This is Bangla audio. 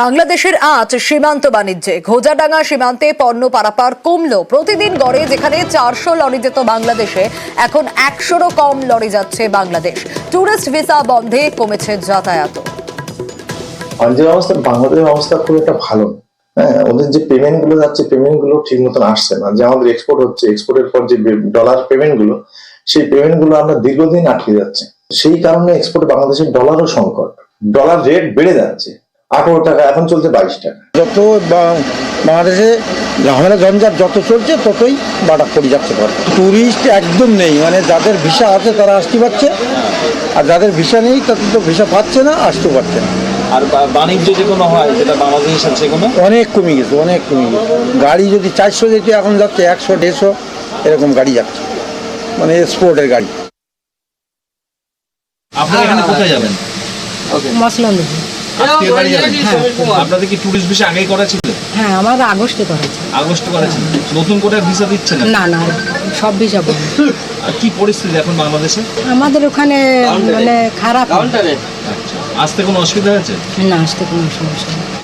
বাংলাদেশের আজ সীমান্ত বাণিজ্যে ঘোজাডাঙ্গা সীমান্তে পণ্য পারাপার কমলো। প্রতিদিন গড়ে যেখানে 400 লরি যেত বাংলাদেশে, এখন 100রও কম লরি যাচ্ছে বাংলাদেশ। টুরিস্ট ভিসা বন্ধে কমেছে যাতায়াত। বাণিজ্য ব্যবস্থা বাংলাদেশের অবস্থা খুব একটা ভালো না। হ্যাঁ, ওদের যে পেমেন্ট গুলো যাচ্ছে, পেমেন্ট গুলো ঠিক মতন আসছে না। যে আমাদের এক্সপোর্ট হচ্ছে, এক্সপোর্টের পর যে ডলার পেমেন্ট গুলো, সেই পেমেন্ট গুলো আমরা দীর্ঘদিন আটকে যাচ্ছে। সেই কারণে এক্সপোর্টে বাংলাদেশের ডলারও সংকট, ডলার রেট বেড়ে যাচ্ছে। 18 টাকা এখন চলছে 22 টাকা। যত বাংলাদেশে ঝামেলা ঝঞ্ঝাট যত চলছে ততই বাটা পড়ে যাচ্ছে। টুরিস্ট একদম নেই, মানে যাদের ভিসা আছে তারা আসতে পারছে, আর যাদের ভিসা নেই তাদের তো ভিসা পাচ্ছে না, আসতে পারছে না। আর বাণিজ্য যে কোনো হয় যেটা বাংলাদেশের সাথে কোনো অনেক কমে গেছে, অনেক কমে গেছে। গাড়ি যদি 400 যেত এখন যাচ্ছে 100, 150 এরকম গাড়ি যাচ্ছে, মানে এক্সপোর্টের গাড়ি। আপনারা এখানে কোথায় যাবেন? মশলা নেবো। আজকে বাড়ি যাবেন? আপনাদের কি টুরিস্ট ভিসা আগেই করা ছিল? হ্যাঁ, আমার আগস্টে করেছে। আগস্ট করা ছিল, নতুন করে ভিসা দিচ্ছে না? না না, সব ভিসা বন্ধ। আর কি পরিস্থিতি এখন বাংলাদেশে? আমাদের ওখানে মানে খারাপ। আচ্ছা, আসতে কোনো অসুবিধা হয়েছে? না, আসতে কোনো সমস্যা নেই।